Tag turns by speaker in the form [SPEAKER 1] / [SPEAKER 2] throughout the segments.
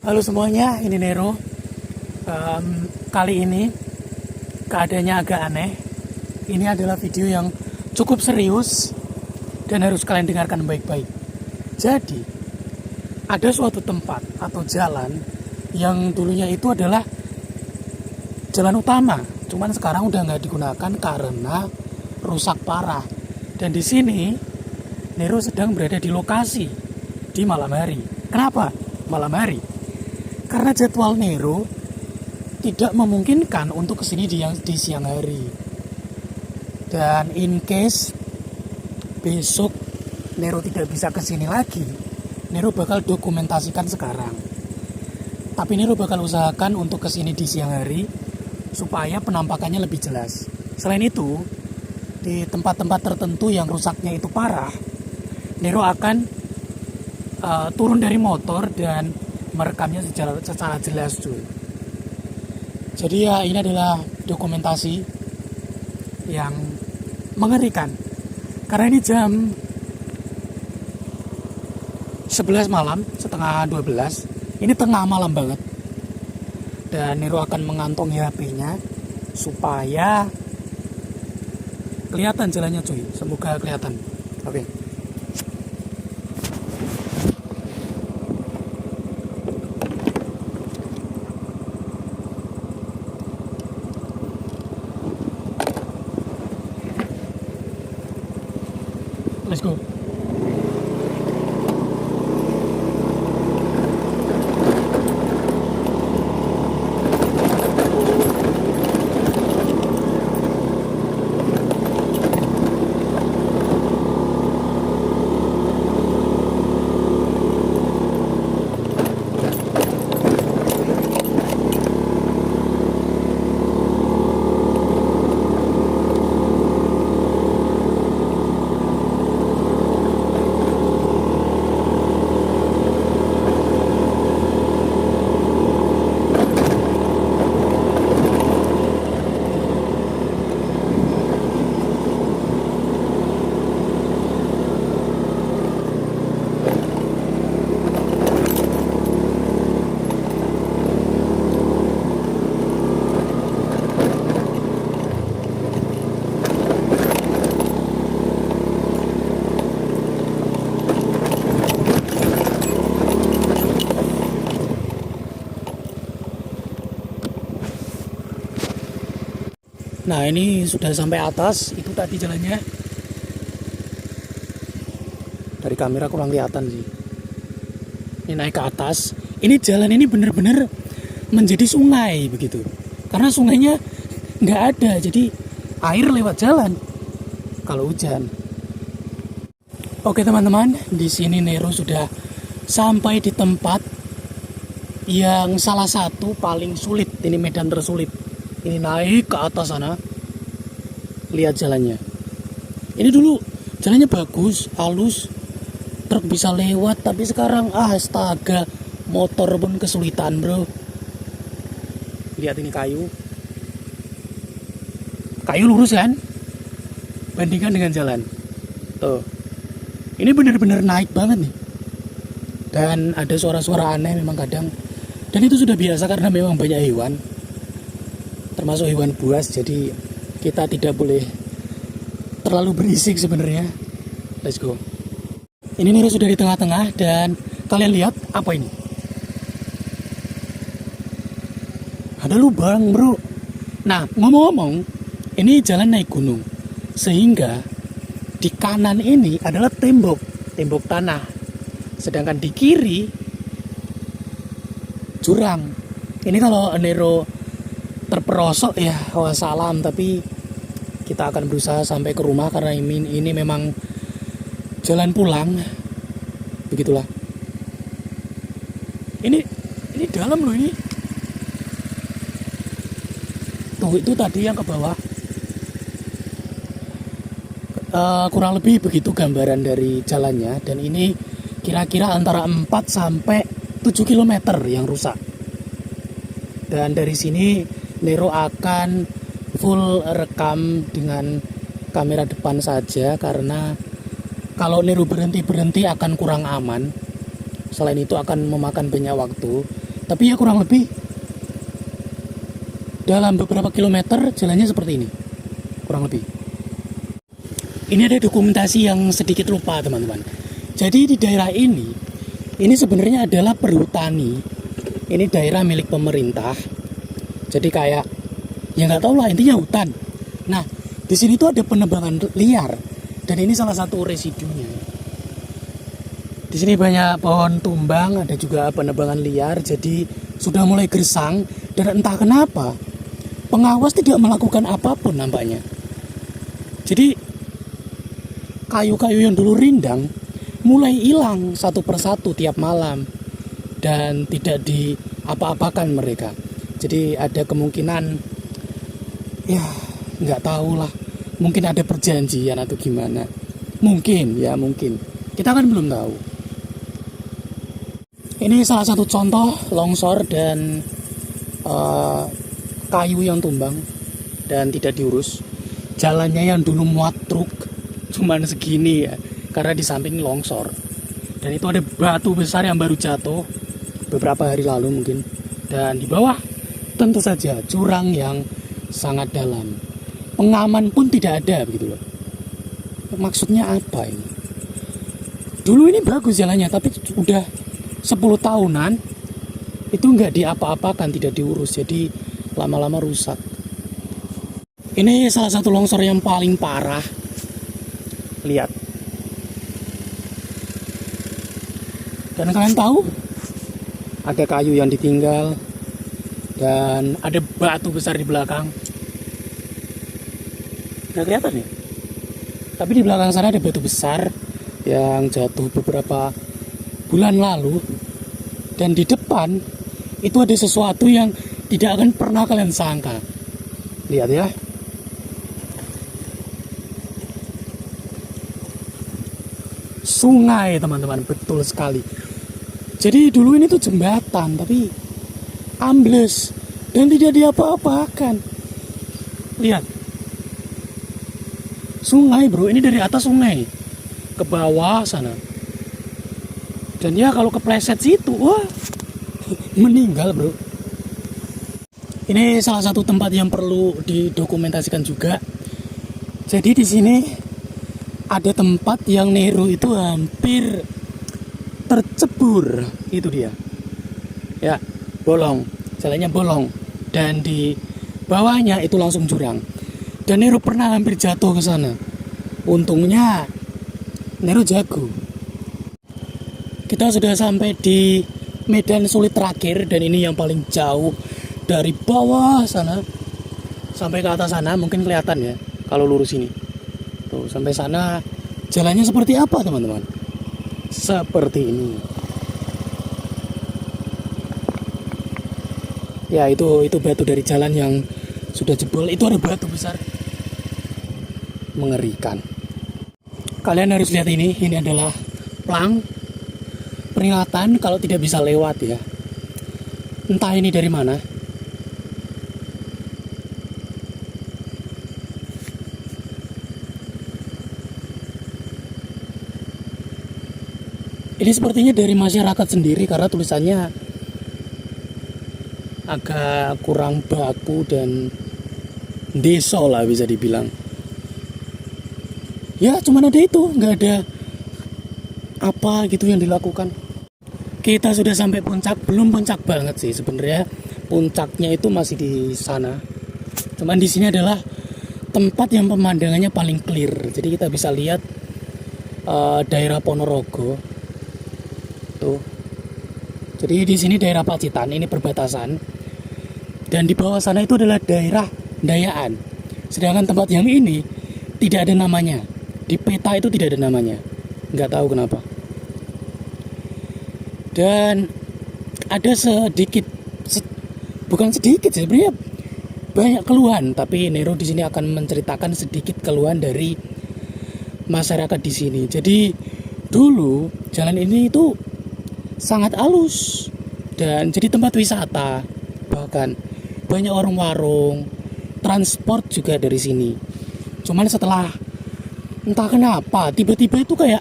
[SPEAKER 1] Halo semuanya, ini Nero. Kali ini keadaannya agak aneh. Ini adalah video yang cukup serius dan harus kalian dengarkan baik-baik. Jadi, ada suatu tempat atau jalan yang dulunya itu adalah jalan utama. Cuman sekarang udah nggak digunakan karena rusak parah. Dan di sini, Nero sedang berada di lokasi di malam hari. Kenapa malam hari? Karena jadwal Nero tidak memungkinkan untuk kesini di siang hari. Dan in case besok Nero tidak bisa kesini lagi, Nero bakal dokumentasikan sekarang. Tapi Nero bakal usahakan untuk kesini di siang hari supaya penampakannya lebih jelas. Selain itu, di tempat-tempat tertentu yang rusaknya itu parah, Nero akan turun dari motor dan merekamnya secara jelas, cuy. Jadi ya, ini adalah dokumentasi yang mengerikan. Karena ini jam 11 malam, setengah 12. Ini tengah malam banget. Dan Nero akan mengantongi HP-nya supaya kelihatan jalannya, cuy. Semoga kelihatan. Oke. Let's go. Nah, ini sudah sampai atas. Itu tadi jalannya. Dari kamera kurang kelihatan sih. Ini naik ke atas. Ini jalan ini benar-benar menjadi sungai begitu. Karena sungainya nggak ada, jadi air lewat jalan kalau hujan. Oke teman-teman, di sini Nero sudah sampai di tempat yang salah satu paling sulit. Ini medan tersulit. Ini naik ke atas sana. Lihat jalannya. Ini dulu jalannya bagus, halus. Truk bisa lewat, tapi sekarang astaga, motor pun kesulitan, bro. Lihat ini kayu. Kayu lurus kan? Bandingkan dengan jalan. Tuh. Ini benar-benar naik banget nih. Dan ada suara-suara aneh memang kadang. Dan itu sudah biasa karena memang banyak hewan. Termasuk hewan buas, jadi kita tidak boleh terlalu berisik sebenarnya. Let's go. Ini Nero sudah di tengah-tengah dan kalian lihat apa ini? Ada lubang, bro. Nah, ngomong-ngomong, ini jalan naik gunung, sehingga di kanan ini adalah tembok tanah, sedangkan di kiri jurang. Ini kalau Nero terperosok ya wassalam, tapi kita akan berusaha sampai ke rumah karena ini memang jalan pulang. Begitulah. Ini dalam loh ini. Tuh, itu tadi yang ke bawah. Kurang lebih begitu gambaran dari jalannya, dan ini kira-kira antara 4 sampai 7 km yang rusak. Dan dari sini Nero akan full rekam dengan kamera depan saja, karena kalau Nero berhenti akan kurang aman. Selain itu akan memakan banyak waktu. Tapi ya kurang lebih dalam beberapa kilometer jalannya seperti ini, kurang lebih. Ini ada dokumentasi yang sedikit lupa teman-teman. Jadi di daerah ini sebenarnya adalah perhutani. Ini daerah milik pemerintah. Jadi kayak ya nggak tahu lah, intinya hutan. Nah di sini tuh ada penebangan liar dan ini salah satu residunya. Di sini banyak pohon tumbang, ada juga penebangan liar. Jadi sudah mulai gersang dan entah kenapa pengawas tidak melakukan apapun nampaknya. Jadi kayu-kayu yang dulu rindang mulai hilang satu persatu tiap malam dan tidak diapa-apakan mereka. Jadi ada kemungkinan ya nggak tahu lah, mungkin ada perjanjian atau gimana. Mungkin ya mungkin, kita kan belum tahu. Ini salah satu contoh longsor dan kayu yang tumbang dan tidak diurus. Jalannya yang dulu muat truk cuman segini ya, karena di samping longsor. Dan itu ada batu besar yang baru jatuh beberapa hari lalu mungkin. Dan di bawah tentu saja jurang yang sangat dalam. Pengaman pun tidak ada begitu loh. Maksudnya apa ini? Dulu ini bagus jalannya, tapi udah 10 tahunan itu nggak diapa-apakan, tidak diurus, jadi lama-lama rusak. Ini salah satu longsor yang paling parah. Lihat. Dan kalian tahu ada kayu yang ditinggal dan ada batu besar di belakang. Nggak kelihatan ya? Tapi di belakang sana ada batu besar yang jatuh beberapa bulan lalu. Dan di depan itu ada sesuatu yang tidak akan pernah kalian sangka. Lihat ya. Sungai teman-teman, betul sekali. Jadi dulu ini tuh jembatan tapi ambles dan tidak diapa-apakan. Lihat. Sungai bro, ini dari atas sungai ke bawah sana. Dan ya kalau kepleset situ, wah meninggal bro. Ini salah satu tempat yang perlu didokumentasikan juga. Jadi di sini ada tempat yang Nero itu hampir tercebur, itu dia. Ya, bolong, jalannya bolong dan di bawahnya itu langsung jurang. Dan Nero pernah hampir jatuh ke sana. Untungnya Nero jago. Kita sudah sampai di medan sulit terakhir dan ini yang paling jauh dari bawah sana sampai ke atas sana, mungkin kelihatan ya kalau lurus ini. Tuh, sampai sana jalannya seperti apa teman-teman? Seperti ini. Ya itu batu dari jalan yang sudah jebol. Itu ada batu besar. Mengerikan. Kalian harus lihat ini adalah plang peringatan kalau tidak bisa lewat ya. Entah ini dari mana. Ini sepertinya dari masyarakat sendiri karena tulisannya agak kurang baku dan deso lah bisa dibilang. Ya cuman ada itu, nggak ada apa gitu yang dilakukan. Kita sudah sampai puncak, belum puncak banget sih sebenarnya. Puncaknya itu masih di sana. Cuman di sini adalah tempat yang pemandangannya paling clear. Jadi kita bisa lihat daerah Ponorogo. Tuh. Jadi di sini daerah Pacitan, ini perbatasan. Dan di bawah sana itu adalah daerah Dayaan. Sedangkan tempat yang ini tidak ada namanya. Di peta itu tidak ada namanya. Nggak tahu kenapa. Dan ada sedikit, bukan sedikit sebenarnya, banyak keluhan. Tapi Nero di sini akan menceritakan sedikit keluhan dari masyarakat di sini. Jadi dulu jalan ini itu sangat halus dan jadi tempat wisata. Bahkan banyak warung-warung, transport juga dari sini. Cuman setelah entah kenapa tiba-tiba itu kayak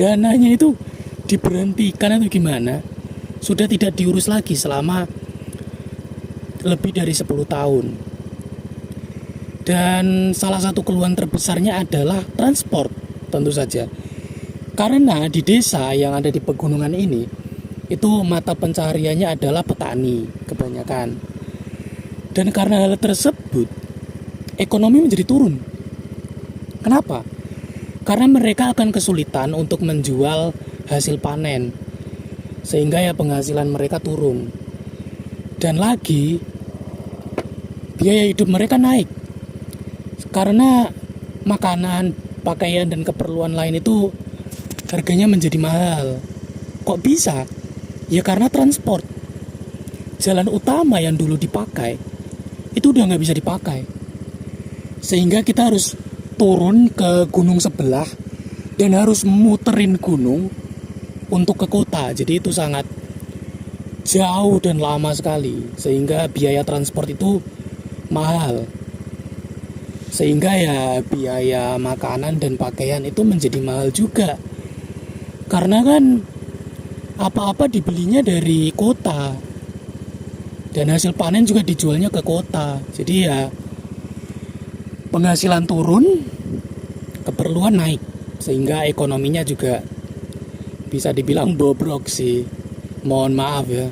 [SPEAKER 1] dananya itu diberhentikan atau gimana. sudah tidak diurus lagi selama lebih dari 10 tahun. Dan salah satu keluhan terbesarnya adalah transport, tentu saja. Karena di desa yang ada di pegunungan ini, itu mata pencahariannya adalah petani kebanyakan. Dan karena hal tersebut, ekonomi menjadi turun. Kenapa? Karena mereka akan kesulitan untuk menjual hasil panen, sehingga ya penghasilan mereka turun. Dan lagi biaya hidup mereka naik karena makanan, pakaian, dan keperluan lain itu harganya menjadi mahal. Kok bisa? Ya karena transport. Jalan utama yang dulu dipakai itu udah nggak bisa dipakai, sehingga kita harus turun ke gunung sebelah dan harus muterin gunung untuk ke kota. Jadi itu sangat jauh dan lama sekali, sehingga biaya transport itu mahal, sehingga ya biaya makanan dan pakaian itu menjadi mahal juga, karena kan apa-apa dibelinya dari kota dan hasil panen juga dijualnya ke kota. Jadi ya penghasilan turun, keperluan naik, sehingga ekonominya juga bisa dibilang bobrok sih. Mohon maaf ya.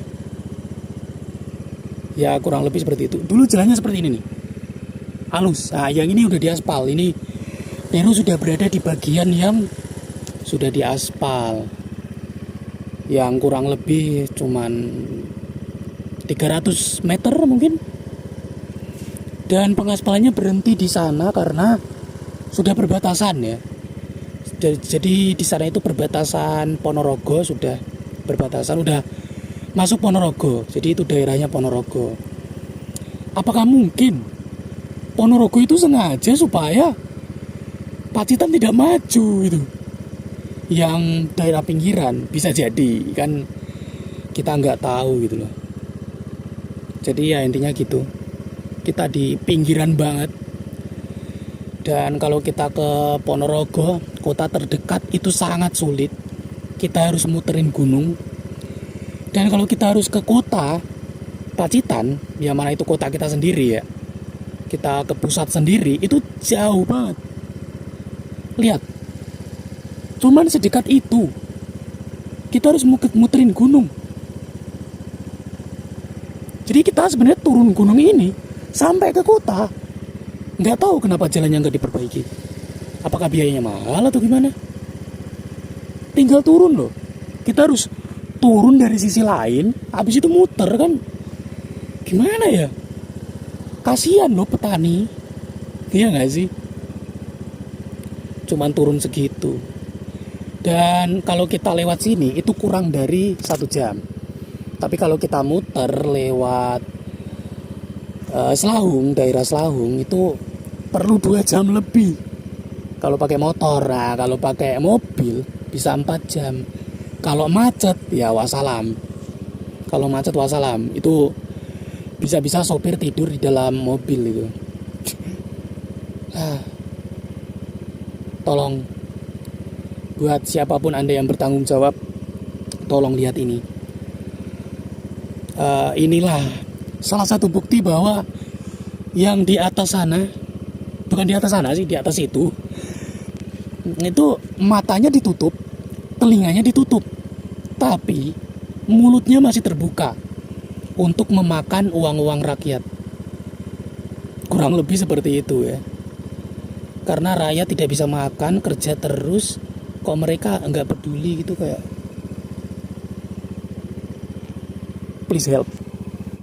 [SPEAKER 1] Ya kurang lebih seperti itu. Dulu jalannya seperti ini nih, halus. Nah yang ini udah diaspal. Ini Peru sudah berada di bagian yang sudah diaspal, yang kurang lebih cuman 300 meter mungkin. Dan pengaspalannya berhenti di sana karena sudah berbatasan ya. Jadi di sana itu perbatasan Ponorogo, sudah berbatasan, udah masuk Ponorogo. Jadi itu daerahnya Ponorogo. Apakah mungkin Ponorogo itu sengaja supaya Pacitan tidak maju itu? Yang daerah pinggiran bisa jadi, kan kita nggak tahu gitu loh. Jadi ya intinya gitu. Kita di pinggiran banget. Dan kalau kita ke Ponorogo, kota terdekat, itu sangat sulit. Kita harus muterin gunung. Dan kalau kita harus ke kota Pacitan, yang mana itu kota kita sendiri ya, kita ke pusat sendiri, itu jauh banget. Lihat, cuman sedekat itu kita harus muterin gunung. Jadi kita sebenarnya turun gunung ini sampai ke kota. Nggak tahu kenapa jalannya nggak diperbaiki. Apakah biayanya mahal atau gimana? Tinggal turun loh. Kita harus turun dari sisi lain, habis itu muter kan. Gimana ya? Kasihan loh petani. Iya nggak sih? Cuman turun segitu. Dan kalau kita lewat sini itu kurang dari 1 jam. Tapi kalau kita muter lewat Selahung, daerah Selahung, itu perlu 2 jam lebih kalau pakai motor. Nah kalau pakai mobil bisa 4 jam. Kalau macet ya wassalam. Kalau macet wassalam, itu bisa-bisa sopir tidur di dalam mobil itu. Tolong, buat siapapun Anda yang bertanggung jawab, tolong lihat ini. Inilah salah satu bukti bahwa yang di atas sana, bukan di atas sana sih, di atas itu matanya ditutup, telinganya ditutup, tapi mulutnya masih terbuka untuk memakan uang-uang rakyat. Kurang lebih seperti itu ya. Karena rakyat tidak bisa makan, kerja terus, kok mereka nggak peduli gitu kayak. Please help.